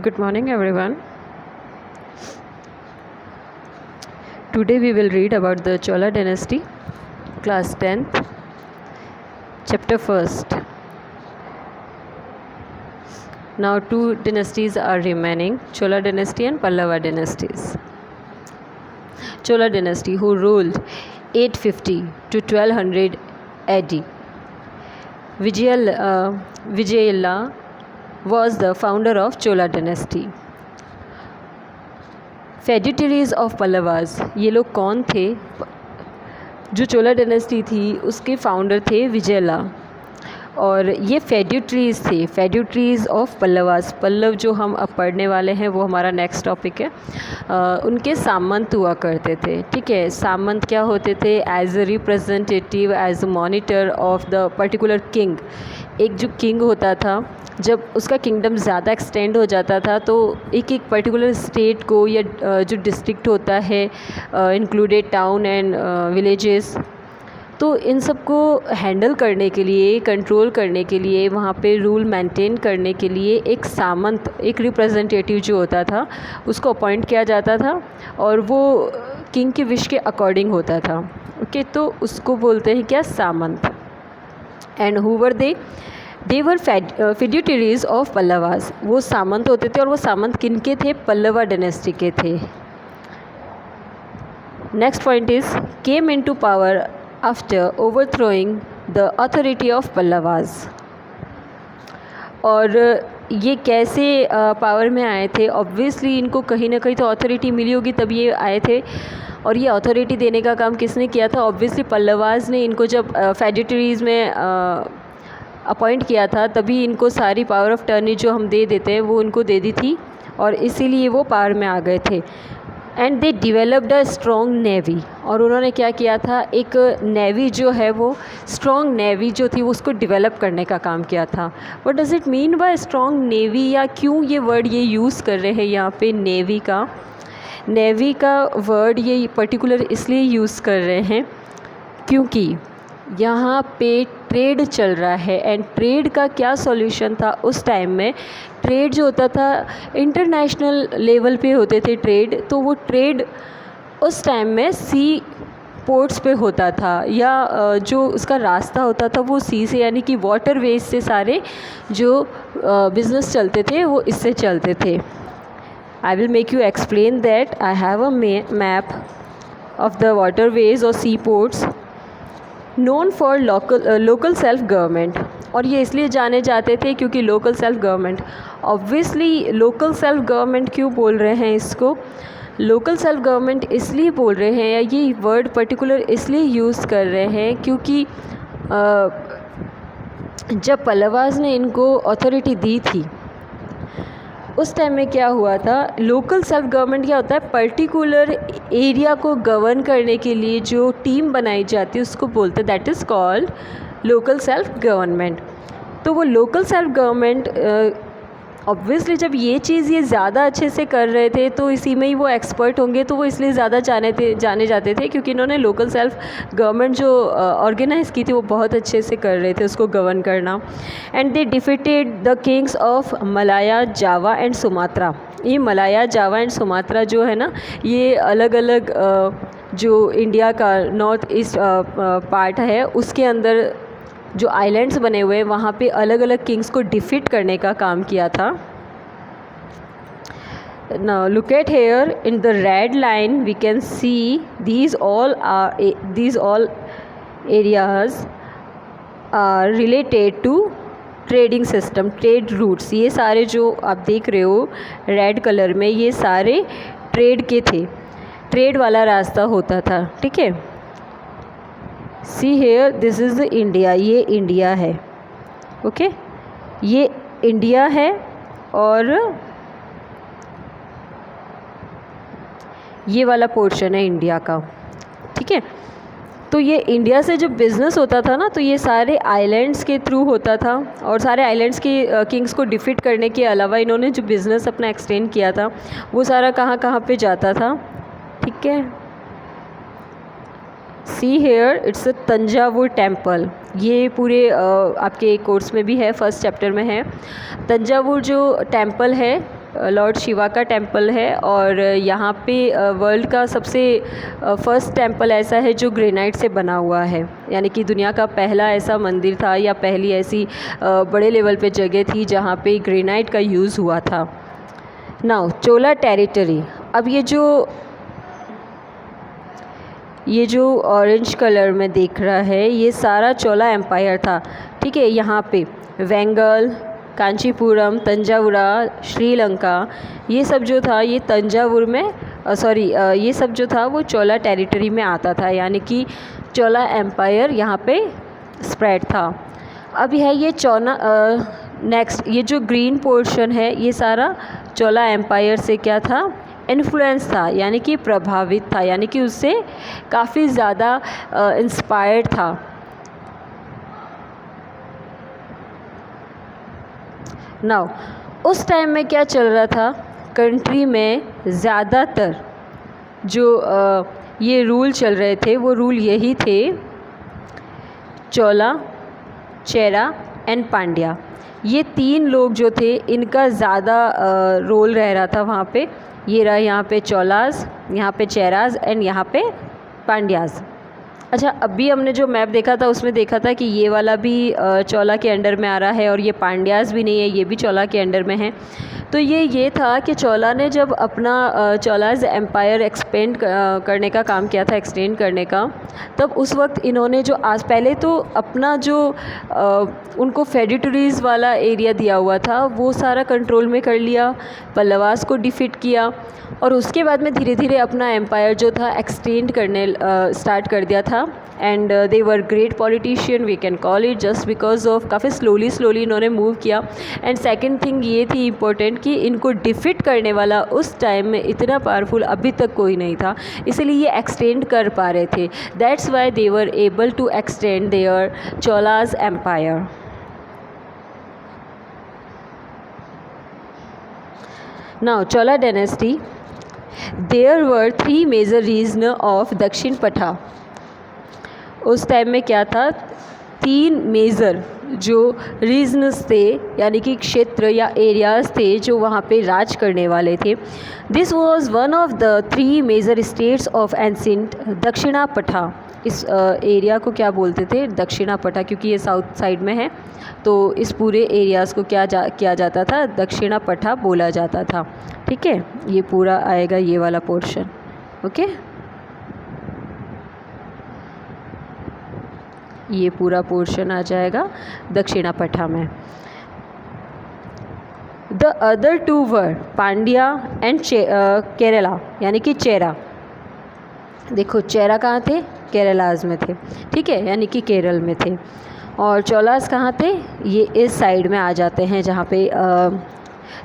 Good morning, everyone. Today we will read about the Chola dynasty, class 10th, chapter 1st. Now, two dynasties are remaining, Chola dynasty and Pallava dynasties. Chola dynasty, who ruled 850 to 1200 AD. Vijayala was the founder of Chola dynasty. Feudatories of Pallavas, ये लोग कौन थे? जो चोला dynasty थी उसके founder थे विजयला, और ये फेड्यूटरीज थे, फेड्यूटरीज ऑफ पल्लवास। पल्लव जो हम अब पढ़ने वाले हैं वो हमारा नेक्स्ट टॉपिक है। उनके सामंत हुआ करते थे, ठीक है। सामंत क्या होते थे? As a representative, as a monitor of the particular king. एक जो किंग होता था, जब उसका किंगडम ज़्यादा एक्सटेंड हो जाता था तो एक एक पर्टिकुलर स्टेट को या जो डिस्ट्रिक्ट होता है, इंक्लूडेड टाउन एंड विलेजेस, तो इन सब को हैंडल करने के लिए, कंट्रोल करने के लिए, वहाँ पे रूल मेंटेन करने के लिए एक सामंत, एक रिप्रेजेंटेटिव जो होता था उसको अपॉइंट किया जाता था, और वो किंग के विश के अकॉर्डिंग होता था। ओके, तो उसको बोलते हैं क्या? सामंत। And who were they were feudatories of Pallavas. वो सामंत होते थे, और वो सामंत किनके थे? पल्लवा डायनेस्टी के थे। Next point is came into power after ओवरथ्रोइंग the authority of Pallavas. और ये कैसे पावर में आए थे? ऑब्वियसली इनको कहीं ना कहीं तो अथॉरिटी मिली होगी तब ये आए थे, और ये अथॉरिटी देने का काम किसने किया था? ऑब्वियसली पल्लवास ने। इनको जब फेड्यूटरीज में अपॉइंट किया था तभी इनको सारी पावर ऑफ टर्नी जो हम दे देते हैं वो इनको दे दी थी, और इसीलिए वो पावर में आ गए थे। And they developed a strong navy. और उन्होंने क्या किया था? एक नेवी जो है, वो स्ट्रॉन्ग नेवी जो थी उसको डिवेलप करने का काम किया था। What does it mean by strong navy, या क्यों ये वर्ड ये यूज़ कर रहे हैं यहाँ पे नेवी का? नेवी का वर्ड ये पर्टिकुलर इसलिए यूज़ कर रहे हैं क्योंकि यहाँ पे ट्रेड चल रहा है। एंड ट्रेड का क्या सॉल्यूशन था उस टाइम में? ट्रेड जो होता था इंटरनेशनल लेवल पे होते थे ट्रेड, तो वो ट्रेड उस टाइम में सी पोर्ट्स पे होता था, या जो उसका रास्ता होता था वो सी से, यानी कि वाटर वेज से सारे जो बिज़नेस चलते थे वो इससे चलते थे। I will make you explain that. I have a map of the water ways और sea ports known for local self government. और ये इसलिए जाने जाते थे क्योंकि local self government, obviously local self government क्यों बोल रहे हैं इसको? लोकल सेल्फ गवर्नमेंट इसलिए बोल रहे हैं, या ये वर्ड पर्टिकुलर इसलिए यूज़ कर रहे हैं क्योंकि जब पल्लवास ने इनको अथॉरिटी दी थी उस टाइम में क्या हुआ था? लोकल सेल्फ गवर्नमेंट क्या होता है? पर्टिकुलर एरिया को गवर्न करने के लिए जो टीम बनाई जाती है उसको बोलते हैं, that is called local self government. तो वो लोकल सेल्फ गवर्नमेंट ऑब्वियसली जब ये चीज़ ये ज़्यादा अच्छे से कर रहे थे तो इसी में ही वो एक्सपर्ट होंगे, तो वो इसलिए ज़्यादा जाने जाते थे क्योंकि इन्होंने लोकल सेल्फ गवर्नमेंट जो ऑर्गेनाइज़ की थी वो बहुत अच्छे से कर रहे थे उसको गवर्न करना। And they defeated the Kings of Malaya, Java and Sumatra. ये मलाया, जावा एंड सुमात्रा जो है ना, ये अलग अलग जो इंडिया का नॉर्थ ईस्ट पार्ट है उसके अंदर जो आइलैंड्स बने हुए हैं वहाँ पे अलग अलग किंग्स को डिफीट करने का काम किया था। Now look at here in the red line we can see these all areas are related to trading system, trade routes. ये सारे जो आप देख रहे हो रेड कलर में, ये सारे ट्रेड के थे, ट्रेड वाला रास्ता होता था, ठीक है। See here, this is the India, ये इंडिया है, ओके, ये इंडिया है, और ये वाला पोर्शन है इंडिया का, ठीक है। तो ये इंडिया से जब बिज़नेस होता था ना, तो ये सारे आइलैंड्स के थ्रू होता था, और सारे आइलैंड्स के किंग्स को डिफीट करने के अलावा इन्होंने जो बिज़नेस अपना एक्सटेंड किया था वो सारा कहाँ कहाँ पे जाता था, ठीक है। See here, it's a Thanjavur temple. ये पूरे आपके कोर्स में भी है, फर्स्ट चैप्टर में है। तंजावुर जो टेम्पल है लॉर्ड शिवा का टेम्पल है और यहाँ पे वर्ल्ड का सबसे फर्स्ट टेम्पल ऐसा है जो ग्रेनाइट से बना हुआ है, यानी कि दुनिया का पहला ऐसा मंदिर था या पहली ऐसी बड़े लेवल पे जगह थी जहाँ पे ग्रेनाइट का यूज़ हुआ था। नाउ चोला टेरिटरी। अब ये जो ऑरेंज कलर में दिख रहा है ये सारा चोला एम्पायर था, ठीक है। यहाँ पे वेंगल, कांचीपुरम, तंजावुरा, श्रीलंका, ये सब जो था ये तंजावुर में ये सब जो था वो चोला टेरिटरी में आता था, यानी कि चोला एम्पायर यहाँ पे स्प्रेड था। अब है ये नेक्स्ट ये जो ग्रीन पोर्शन है ये सारा चोला एम्पायर से क्या था, इन्फ्लुएंस था, यानी कि प्रभावित था, यानी कि उससे काफ़ी ज़्यादा इंस्पायर्ड था। नाउ उस टाइम में क्या चल रहा था, कंट्री में ज़्यादातर जो ये रूल चल रहे थे वो रूल यही थे, चोला, चेरा एंड पांड्या। ये 3 लोग जो थे इनका ज़्यादा रोल रह रहा था वहाँ पे। ये रहा यहाँ पे चोलास, यहाँ पे चेरास एंड यहाँ पे पांड्यास। अच्छा, अभी हमने जो मैप देखा था उसमें देखा था कि ये वाला भी चोला के अंडर में आ रहा है और ये पांड्यास भी नहीं है, ये भी चोला के अंडर में है। तो ये था कि चोला ने जब अपना चोलाज एम्पायर एक्सपेंड करने का काम किया था, एक्सटेंड करने का, तब उस वक्त इन्होंने जो पहले तो अपना जो उनको फेडिटरीज़ वाला एरिया दिया हुआ था वो सारा कंट्रोल में कर लिया, पल्लवास को डिफीट किया और उसके बाद में धीरे धीरे अपना एम्पायर जो था एक्सटेंड करने स्टार्ट कर दिया था। And they were great politician, we can call it, just because of काफ़ी स्लोली इन्होंने मूव किया। एंड सेकंड थिंग ये थी इम्पोर्टेंट कि इनको डिफीट करने वाला उस टाइम में इतना पावरफुल अभी तक कोई नहीं था, इसलिए ये एक्सटेंड कर पा रहे थे। That's why they were able to extend their Cholas empire. Now Chola dynasty, there were 3 major region of Dakshinapatha. उस टाइम में क्या था, 3 मेजर जो रीजन्स थे, यानी कि क्षेत्र या एरियाज़ थे जो वहाँ पे राज करने वाले थे। This was one of the 3 major states of ancient Dakshinapatha. इस एरिया को क्या बोलते थे, दक्षिणापथा, क्योंकि ये साउथ साइड में है तो इस पूरे एरियाज़ को किया जाता था, दक्षिणापथा बोला जाता था, ठीक है। ये पूरा आएगा ये वाला पोर्शन, ओके। ये पूरा पोर्शन आ जाएगा दक्षिणापथा में। The other 2 were Pandya and Kerala, यानी कि चेरा। देखो चेरा कहाँ थे, केरलाज में थे, ठीक है, यानी कि केरल में थे। और चोलास कहाँ थे, ये इस साइड में आ जाते हैं जहाँ पे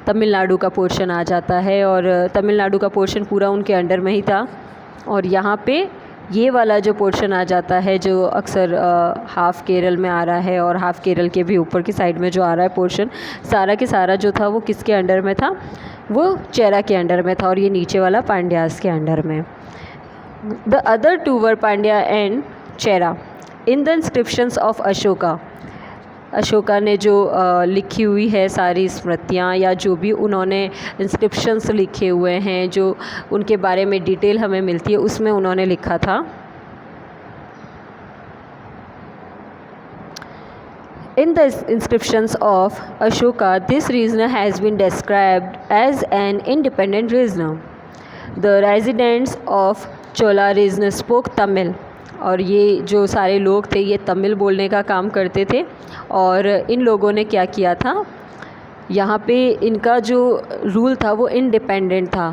तमिलनाडु का पोर्शन आ जाता है और तमिलनाडु का पोर्शन पूरा उनके अंडर में ही था। और यहाँ पे ये वाला जो पोर्शन आ जाता है जो अक्सर हाफ़ केरल में आ रहा है और हाफ़ केरल के भी ऊपर की साइड में जो आ रहा है पोर्शन, सारा के सारा जो था वो किसके अंडर में था, वो चेरा के अंडर में था और ये नीचे वाला पांड्यास के अंडर में। The other 2 were Pandya and Chera in the inscriptions of Ashoka. Ashoka ने जो लिखी हुई है सारी स्मृतियाँ या जो भी उन्होंने इंस्क्रिप्शंस लिखे हुए हैं जो उनके बारे में डिटेल हमें मिलती है, उसमें उन्होंने लिखा था, in the inscriptions of Ashoka this region has been described as an independent region. The residents of Chola region spoke Tamil. और ये जो सारे लोग थे ये तमिल बोलने का काम करते थे। और इन लोगों ने क्या किया था, यहाँ पे इनका जो रूल था वो इंडिपेंडेंट था,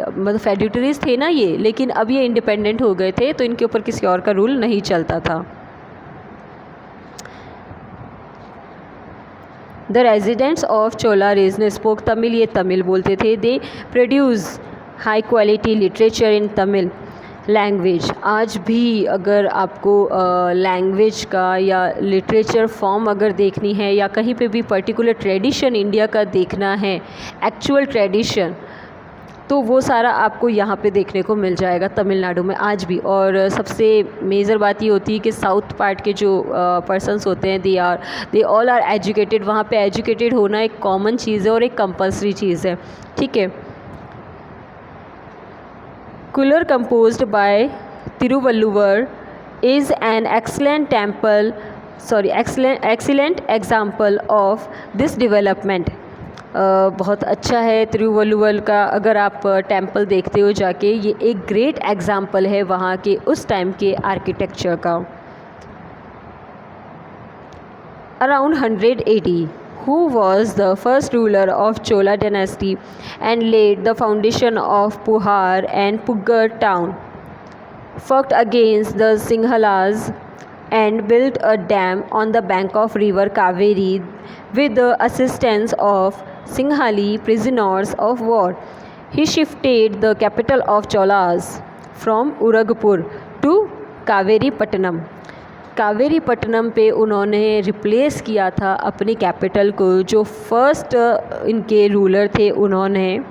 मतलब फेड्यूटरीज थे ना ये, लेकिन अब ये इंडिपेंडेंट हो गए थे तो इनके ऊपर किसी और का रूल नहीं चलता था। The residents of Chola region spoke Tamil, ये तमिल बोलते थे। They produce high quality literature in Tamil language. आज भी अगर आपको लैंग्वेज का या लिटरेचर फॉर्म अगर देखनी है या कहीं पे भी पर्टिकुलर ट्रेडिशन इंडिया का देखना है, एक्चुअल ट्रेडिशन, तो वो सारा आपको यहाँ पे देखने को मिल जाएगा तमिलनाडु में आज भी। और सबसे मेजर बात ये होती है कि साउथ पार्ट के जो पर्सन्स होते हैं दे ऑल आर एजुकेटेड। वहाँ पे एजुकेटेड होना एक कॉमन चीज़ है और एक कंपल्सरी चीज़ है, ठीक है। Kular composed by Tiruvalluvar is an excellent example of this development। बहुत अच्छा है तिरुवल्लुवर का। अगर आप टेम्पल देखते हो जाके, ये एक ग्रेट एग्जाम्पल है वहाँ के उस टाइम के आर्किटेक्चर का। Around 100 AD, who was the first ruler of Chola dynasty and laid the foundation of Puhar and Puggar town, fought against the Sinhalas and built a dam on the bank of river Kaveri with the assistance of Sinhali prisoners of war. He shifted the capital of Cholas from Uragpur to Kaveri Pattanam। Kaveri Pattanam पे उन्होंने replace किया था अपनी capital को, जो first इनके ruler थे उन्होंने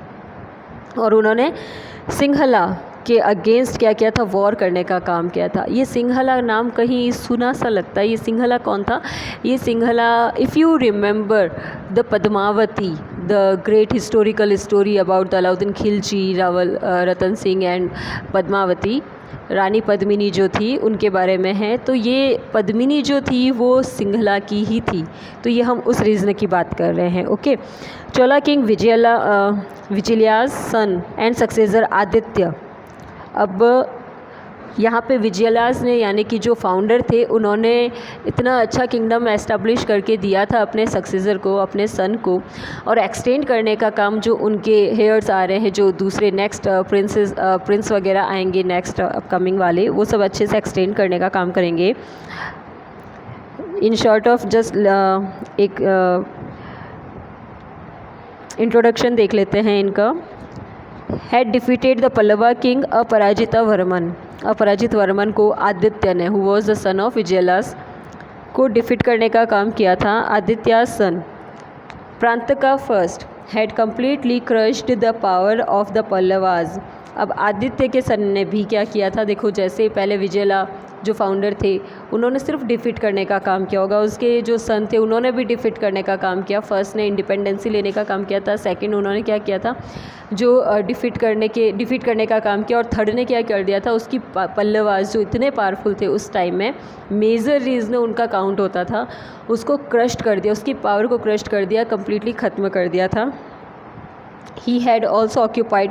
सिंहला के अगेंस्ट क्या किया था, वॉर करने का काम किया था। ये सिंहला नाम कहीं सुना सा लगता है। ये सिंहला कौन था? ये Sinhala, if you remember the Padmavati, the great historical story about the Alauddin Khilji, Ratan Singh and Padmavati, Rani Padmini जो थी उनके बारे में है। तो ये पद्मिनी जो थी वो सिंहला की ही थी। तो ये हम उस रीजन की बात कर रहे हैं, okay. Chola king Vijayalas son and successor Aditya. अब यहाँ पे विजयलास ने, यानी कि जो फाउंडर थे, उन्होंने इतना अच्छा किंगडम एस्टेब्लिश करके दिया था अपने सक्सेसर को, अपने सन को। और एक्सटेंड करने का काम जो उनके हेयर्स आ रहे हैं, जो दूसरे नेक्स्ट प्रिंस वगैरह आएंगे नेक्स्ट अपकमिंग वाले, वो सब अच्छे से एक्सटेंड करने का काम करेंगे। इन शॉर्ट ऑफ जस्ट एक इंट्रोडक्शन देख लेते हैं इनका। Had defeated the Pallava king Aparajita Varman को आदित्य ने, who was the son of Vijayalas, को डिफीट करने का काम किया था Aditya son. Parantaka first had completely crushed the power of the Pallavas. अब आदित्य के सन ने भी क्या किया था, देखो जैसे पहले विजयला जो फाउंडर थे उन्होंने सिर्फ डिफीट करने का काम किया होगा, उसके जो सन थे उन्होंने भी डिफीट करने का काम किया। फर्स्ट ने इंडिपेंडेंसी लेने का काम किया था, सेकंड उन्होंने क्या किया था, जो डिफीट करने का काम किया, और थर्ड ने क्या कर दिया था, उसकी पल्लवाज जो इतने पावरफुल थे उस टाइम में, मेजर रीजन उनका काउंट होता था, उसको क्रश्ड कर दिया, उसकी पावर को क्रश्ड कर दिया, कम्प्लीटली ख़त्म कर दिया था। He had also occupied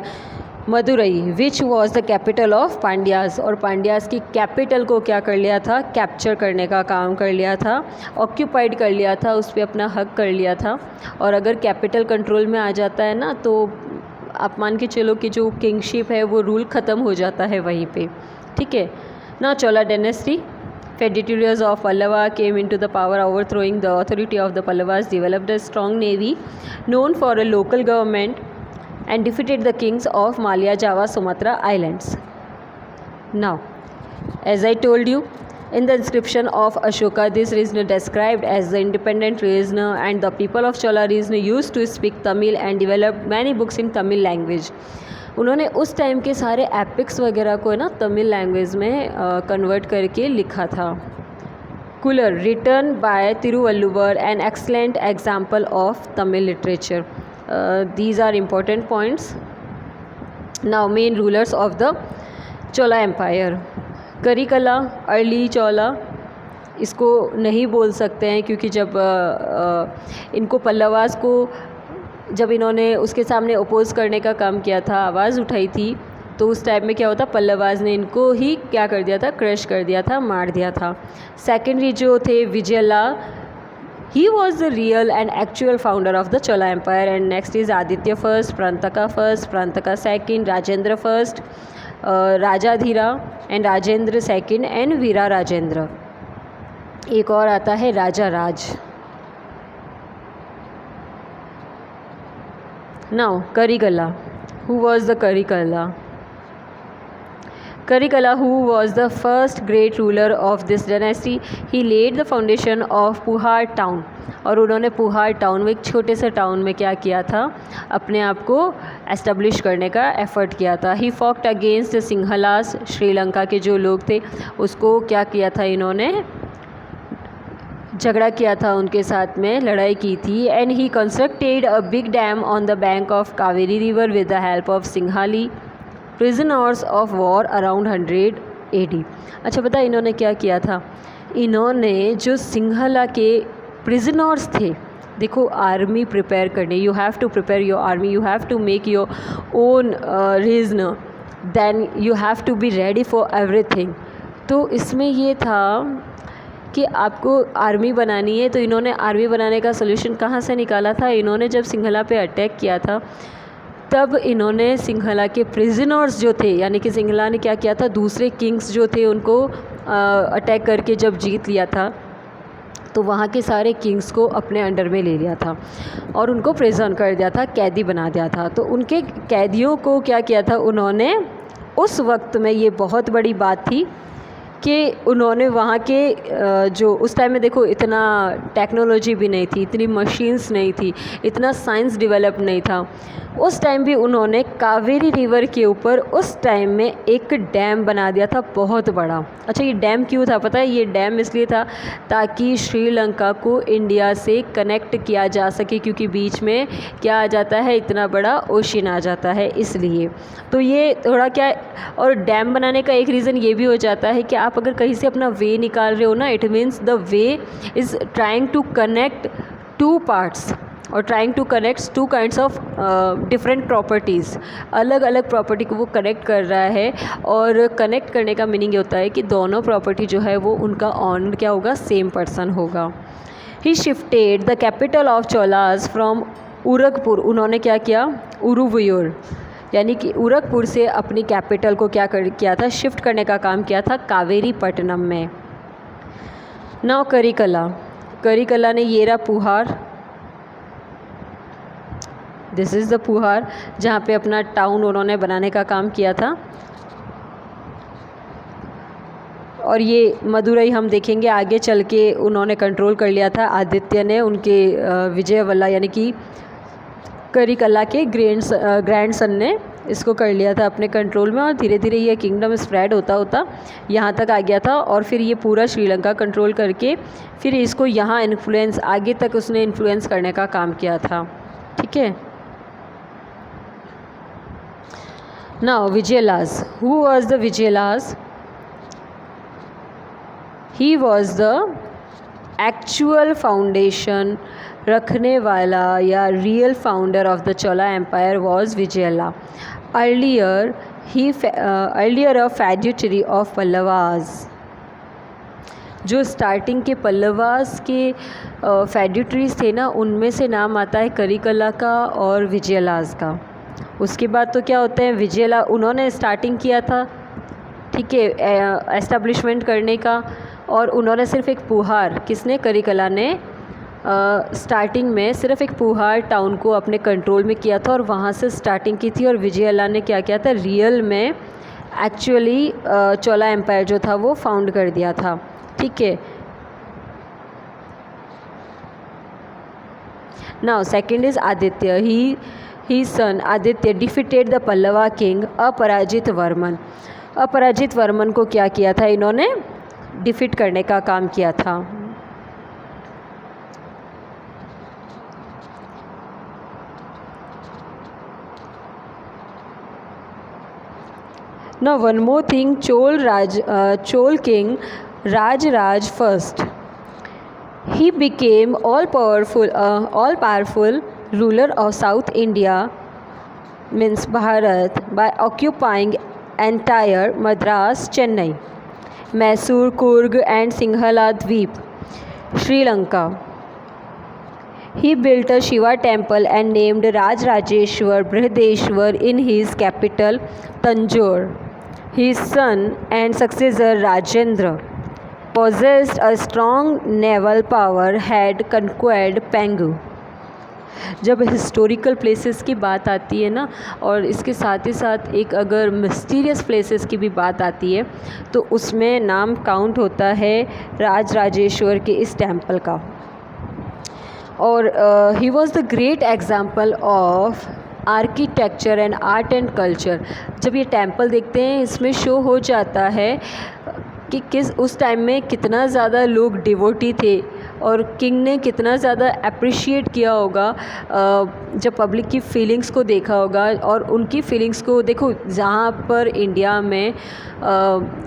Madurai which was the capital of Pandyas. और पांड्यास की कैपिटल को क्या कर लिया था, कैप्चर करने का काम कर लिया था, ऑक्यूपाइड कर लिया था, उस पर अपना हक कर लिया था। और अगर कैपिटल कंट्रोल में आ जाता है ना, तो आप मान के चलो कि जो किंगशिप है वो रूल ख़त्म हो जाता है वहीं पे, ठीक है ना। चोला dynasty, Federations of Pallava came into the power, overthrowing the authority of the Pallavas, developed a strong navy known for a local government, and defeated the kings of Malaya, Java, Sumatra Islands. Now, as I told you, in the inscription of Ashoka, this region described as the independent region, and the people of Chola region used to speak Tamil and developed many books in Tamil language. उन्होंने उस time के सारे epics वगैरह को ना Tamil language में convert करके लिखा था। Kural written by Thiruvalluvar, an excellent example of Tamil literature. These are important points. Now main rulers of the Chola empire. Karikala, early Chola, इसको नहीं बोल सकते हैं क्योंकि जब इनको पल्लवास को, जब इन्होंने उसके सामने अपोज करने का काम किया था, आवाज़ उठाई थी, तो उस टाइम में क्या होता, पल्लवाज ने इनको ही क्या कर दिया था, क्रश कर दिया था, मार दिया था। सेकेंडरी जो थे Vijayala, he was the real and actual founder of the Chola empire. And next is Aditya first, Parantaka second, Rajendra first, Rajadhiraja and Rajendra second and Vira Rajendra. एक और आता है राजा राज। Now, Karigala. Who was the Karigala? Karikala, who was the first great ruler of this dynasty, he laid the foundation of Puhar town. और उन्होंने पुहार town में, एक छोटे से टाउन में क्या किया था, अपने आप को एस्टेब्लिश करने का एफर्ट किया था. ही फॉक्ट अगेंस्ट द सिंहलास, श्रीलंका के जो लोग थे उसको क्या किया था, इन्होंने झगड़ा किया था, उनके साथ में लड़ाई की थी. And he constructed a big dam on the bank of Kaveri river with the help of Singhali prisoners of war around 100 AD. अच्छा पता है इन्होंने क्या किया था, इन्होंने जो सिंघला के प्रिजनर्स थे, देखो आर्मी प्रिपेयर करने, you have to prepare your army, you have to make your own region, then you have to be ready for everything. तो इसमें ये था कि आपको आर्मी बनानी है, तो इन्होंने आर्मी बनाने का सोल्यूशन कहाँ से निकाला था, इन्होंने जब सिंघला पे अटैक किया था तब इन्होंने सिंघला के प्रिजनर्स जो थे, यानी कि सिंघला ने क्या किया था, दूसरे किंग्स जो थे उनको अटैक करके जब जीत लिया था तो वहाँ के सारे किंग्स को अपने अंडर में ले लिया था और उनको प्रिजन कर दिया था, कैदी बना दिया था. तो उनके कैदियों को क्या किया था उन्होंने, उस वक्त में ये बहुत बड़ी बात थी कि उन्होंने वहाँ के जो उस टाइम में देखो इतना टेक्नोलॉजी भी नहीं थी, इतनी मशीन्स नहीं थी, इतना साइंस डेवलप नहीं था. उस टाइम भी उन्होंने कावेरी रिवर के ऊपर उस टाइम में एक डैम बना दिया था बहुत बड़ा. अच्छा ये डैम क्यों था पता है, ये डैम इसलिए था ताकि श्रीलंका को इंडिया से कनेक्ट किया जा सके, क्योंकि बीच में क्या आ जाता है, इतना बड़ा ओशन आ जाता है, इसलिए. तो ये थोड़ा क्या, और डैम बनाने का एक रीज़न ये भी हो जाता है कि आप अगर कहीं से अपना वे निकाल रहे हो ना, it means the way is trying to connect two parts और trying to connect two kinds of different properties, अलग अलग प्रॉपर्टी को वो कनेक्ट कर रहा है. और कनेक्ट करने का मीनिंग ये होता है कि दोनों प्रॉपर्टी जो है वो उनका ऑनर क्या होगा, सेम पर्सन होगा. He shifted the capital of Cholas from Uragapur, उन्होंने क्या किया, उरुवयूर यानी कि उरगपुर से अपनी कैपिटल को किया था, शिफ्ट करने का काम किया था कावेरी पट्टनम में. नाउ करिकला, करिकला ने ये रहा पुहार, दिस इज़ द पुहार जहाँ पे अपना टाउन उन्होंने बनाने का काम किया था. और ये मदुरई हम देखेंगे आगे चल के, उन्होंने कंट्रोल कर लिया था आदित्य ने, उनके विजयवल्ला यानी कि करिकला के ग्रैंडसन ने इसको कर लिया था अपने कंट्रोल में. और धीरे धीरे ये किंगडम स्प्रेड होता होता यहाँ तक आ गया था और फिर ये पूरा श्रीलंका कंट्रोल करके फिर इसको यहाँ इन्फ्लुएंस, आगे तक उसने इन्फ्लुएंस करने का काम किया था. ठीक है. Now Vijayalas, who was the Vijayalas? He was the actual foundation रखने वाला या real founder of the Chola Empire was Vijayala. Earlier a feudatory of Pallavas. जो स्टार्टिंग के पल्लवास के फेड्यूटरीज थे ना, उनमें से नाम आता है करिकला का और विजयलास का. उसके बाद तो क्या होते हैं, विजयला उन्होंने स्टार्टिंग किया था, ठीक है, एस्टेब्लिशमेंट करने का. और उन्होंने सिर्फ एक पुहार, किसने, करिकला ने स्टार्टिंग में सिर्फ एक पुहार टाउन को अपने कंट्रोल में किया था और वहाँ से स्टार्टिंग की थी. और विजयला ने क्या किया था, रियल में एक्चुअली चोला एम्पायर जो था वो फाउंड कर दिया था. ठीक है. Now second is Aditya. His son Aditya defeated the Pallava king Aparajita Varman. अपराजित वर्मन को क्या किया था, इन्होंने डिफीट करने का काम किया था. Now one more thing, Chol king Raj first. He became all powerful ruler of South India, means Bharat, by occupying entire Madras, Chennai, Mysore, Coorg and Singhala Dweep, Sri Lanka. He built a Shiva temple and named Rajeshwar Brihadeshwar in his capital Tanjore. His son and successor Rajendra possessed a strong naval power, had conquered Pangu. जब historical places की बात आती है ना, और इसके साथ ही साथ एक अगर मिस्टीरियस प्लेसेस की भी बात आती है, तो उसमें नाम काउंट होता है राजराजेश्वर के इस टेम्पल का। और ही was the great example of architecture and art and culture. जब ये टेम्पल देखते हैं, इसमें शो हो जाता है कि किस उस टाइम में कितना ज़्यादा लोग डिवोटी थे और किंग ने कितना ज़्यादा अप्रिशिएट किया होगा जब पब्लिक की फीलिंग्स को देखा होगा। और उनकी फीलिंग्स को देखो, जहाँ पर इंडिया में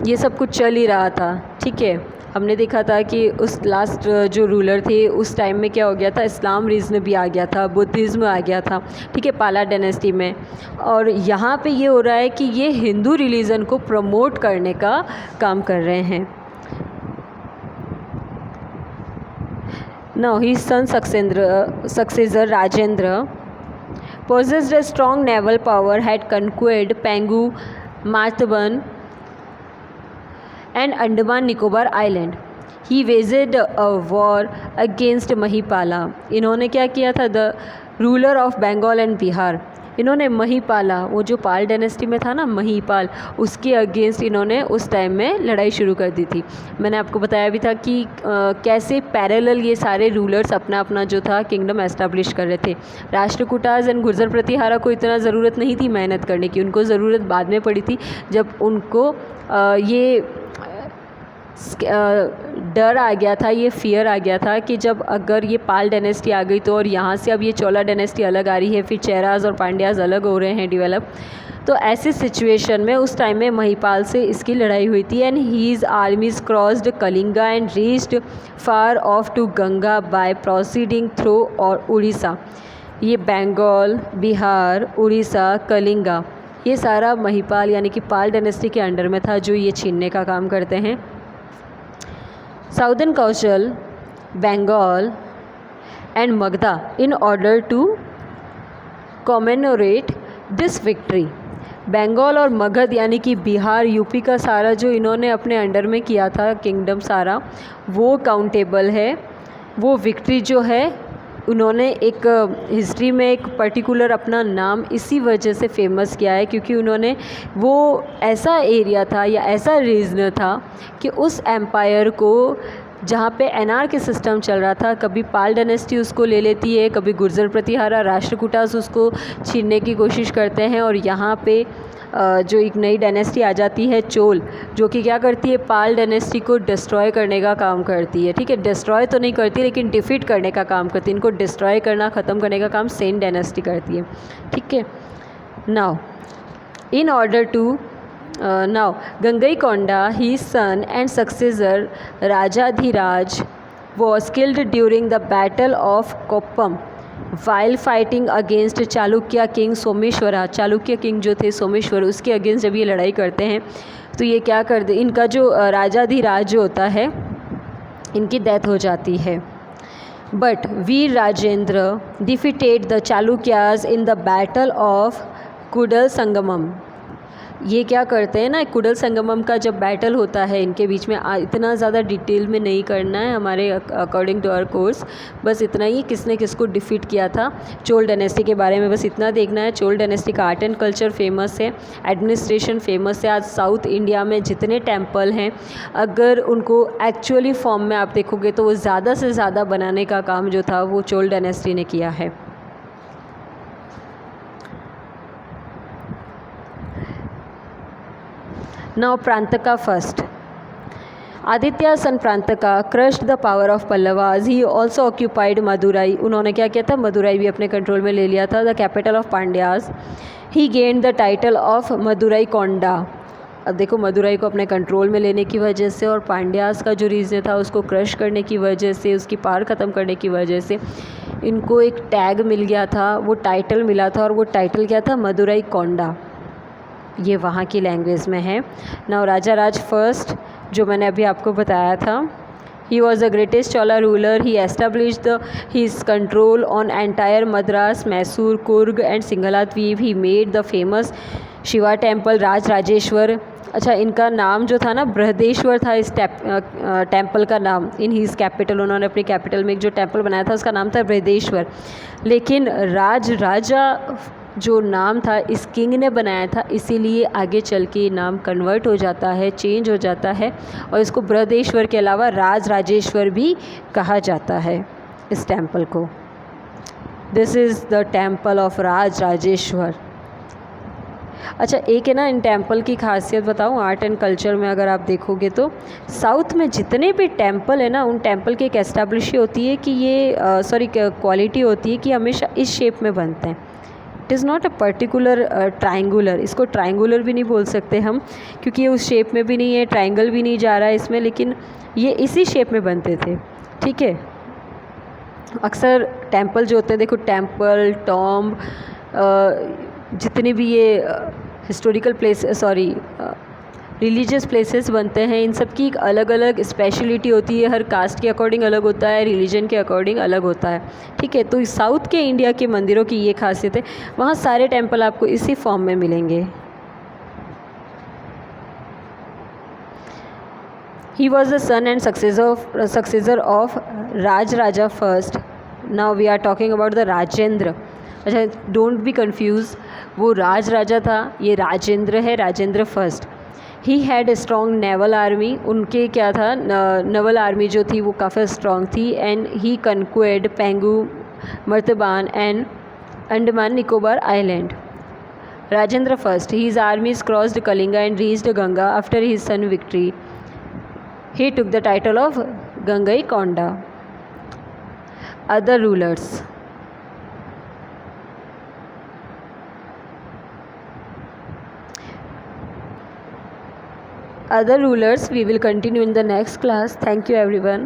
ये सब कुछ चल ही रहा था, ठीक है, हमने देखा था कि उस लास्ट जो रूलर थे उस टाइम में क्या हो गया था, इस्लाम रीजन भी आ गया था, बुद्धिज़्म आ गया था, ठीक है, पाला डायनेस्टी में। और यहाँ पे ये हो रहा है कि ये हिंदू रिलीजन को प्रमोट करने का काम कर रहे हैं। Now his son successor Rajendra possessed a strong naval power, had conquered Pangu, Mathavan and Andaman Nicobar Island. He waged a war against Mahipala. इन्होंने क्या किया था? The ruler of Bengal and Bihar, इन्होंने महिपाला, वो जो पाल डायनेस्टी में था ना महिपाल, उसके अगेंस्ट इन्होंने उस टाइम में लड़ाई शुरू कर दी थी। मैंने आपको बताया भी था कि कैसे पैरेलल ये सारे रूलर्स अपना अपना जो था किंगडम एस्टैब्लिश कर रहे थे। राष्ट्रकूटाज एंड गुर्जर प्रतिहारा को इतना ज़रूरत नहीं थी मेहनत करने की, उनको ज़रूरत बाद में पड़ी थी जब उनको ये डर आ गया था, ये फियर आ गया था कि जब अगर ये पाल डायनेस्टी आ गई तो, और यहाँ से अब ये चोला डायनेस्टी अलग आ रही है, फिर चेराज और पांड्याज अलग हो रहे हैं डेवलप, तो ऐसे सिचुएशन में उस टाइम में महिपाल से इसकी लड़ाई हुई थी। And his armies crossed Kalinga and reached far off to Ganga by proceeding through और उड़ीसा। ये बंगाल, बिहार, उड़ीसा, कलिंगा, ये सारा महिपाल यानी कि पाल डायनेस्टी के अंडर में था, जो ये छीनने का काम करते हैं। Southern Kaushal, Bengal and Magda in order to commemorate this victory. Bengal और मगध यानी कि बिहार, यूपी का सारा जो इन्होंने अपने अंडर में किया था किंगडम सारा, वो काउंटेबल है। वो विक्ट्री जो है उन्होंने एक हिस्ट्री में एक पर्टिकुलर अपना नाम इसी वजह से फेमस किया है, क्योंकि उन्होंने वो ऐसा एरिया था या ऐसा रीजन था कि उस एम्पायर को जहाँ पे एनार्की सिस्टम चल रहा था, कभी पाल डायनेस्टी उसको ले लेती है, कभी गुर्जर प्रतिहारा, राष्ट्रकूटास उसको छीनने की कोशिश करते हैं, और यहाँ पे जो एक नई डायनेस्टी आ जाती है चोल, जो कि क्या करती है, पाल डायनेस्टी को डिस्ट्रॉय करने का काम करती है, ठीक है, डिस्ट्रॉय तो नहीं करती लेकिन डिफीट करने का काम करती है, इनको डिस्ट्रॉय करना, ख़त्म करने का काम सेन डायनेस्टी करती है, ठीक है। Now in order to now Gangaikonda, his son and successor Rajadhiraj, was killed during the Battle of Koppam while fighting against Chalukya king Someshwara। Chalukya king जो थे सोमेश्वर, उसके अगेंस्ट जब ये लड़ाई करते हैं तो ये क्या कर दे, इनका जो राजाधिराज जो होता है, इनकी डेथ हो जाती है। But Veer Rajendra defeated the Chalukyas in the battle of cuddle Sangamam. ये क्या करते हैं ना, कुडल संगमम का जब बैटल होता है इनके बीच में, इतना ज़्यादा डिटेल में नहीं करना है हमारे अकॉर्डिंग टू आवर कोर्स, बस इतना ही किसने किसको डिफीट किया था। चोल डायनेस्टी के बारे में बस इतना देखना है। चोल डायनेस्टी का आर्ट एंड कल्चर फेमस है, एडमिनिस्ट्रेशन फेमस है। आज साउथ इंडिया में जितने टेम्पल हैं, अगर उनको एक्चुअली फॉर्म में आप देखोगे तो वो ज़्यादा से ज़्यादा बनाने का काम जो था वो चोल डायनेस्टी ने किया है। Now Prantaka first. Aditya son Prantaka crushed the power of Pallavas. He also occupied Madurai. उन्होंने क्या किया था, मदुराई भी अपने कंट्रोल में ले लिया था, the capital of Pandyas. He gained the title of Madurai Konda. अब देखो, मदुराई को अपने कंट्रोल में लेने की वजह से और पांड्याज का जो रीजन था उसको क्रश करने की वजह से, उसकी पावर ख़त्म करने की वजह से इनको एक टैग मिल गया था, वो टाइटल मिला था, और वो टाइटल क्या था, मदुराई कोंडा। ये वहाँ की लैंग्वेज में है। नाउ राजा राज फर्स्ट, जो मैंने अभी आपको बताया था, He was the greatest Chola ruler. He established his control on entire Madras, Mysore, Coorg and Singaladweep. He made the famous Shiva temple Rajarajeshwar. अच्छा, इनका नाम जो था ना बृहदेश्वर था, इस टेम्पल का नाम इन हीज़ कैपिटल, उन्होंने अपनी कैपिटल में एक जो टेम्पल बनाया था उसका नाम था बृहदेश्वर। लेकिन राजा जो नाम था इस किंग ने बनाया था, इसीलिए आगे चल के नाम कन्वर्ट हो जाता है, चेंज हो जाता है और इसको बृहदेश्वर के अलावा राजराजेश्वर भी कहा जाता है इस टेम्पल को। This is the temple of Rajarajeshwar. अच्छा, एक है ना इन टेम्पल की खासियत बताऊँ, आर्ट एंड कल्चर में अगर आप देखोगे तो साउथ में जितने भी टेम्पल है ना, उन टेम्पल की एक एस्टैब्लिश होती है कि ये क्वालिटी होती है कि हमेशा इस शेप में बनते हैं। It is not a particular triangular, इसको ट्राइंगुलर भी नहीं बोल सकते हम क्योंकि ये उस शेप में भी नहीं है, ट्राइंगल भी नहीं जा रहा है इसमें, लेकिन ये इसी शेप में बनते थे। ठीक है, अक्सर टेम्पल जो होते हैं, देखो टेम्पल, टॉम्ब, जितने भी ये हिस्टोरिकल प्लेस रिलीजियस प्लेसेस बनते हैं, इन सब की एक अलग अलग स्पेशलिटी होती है। हर कास्ट के अकॉर्डिंग अलग होता है, रिलीजन के अकॉर्डिंग अलग होता है। ठीक है, तो साउथ के इंडिया के मंदिरों की ये खासियत है, वहाँ सारे टेम्पल आपको इसी फॉर्म में मिलेंगे। He was the son and successor of Raja first. Now we are talking about the Rajendra. अच्छा, डोंट बी कन्फ्यूज़, वो राजा था, ये राजेंद्र है, Rajendra first. He had a strong naval army, उनके क्या था, नेवल आर्मी जो थी वो काफ़ी स्ट्रॉन्ग थी। And he conquered Pegu, Martaban and Andaman Nicobar island. Rajendra first, his armies crossed Kalinga and reached Ganga after his son victory. He took the title of Gangaikonda. Other rulers, we will continue in the next class. Thank you everyone.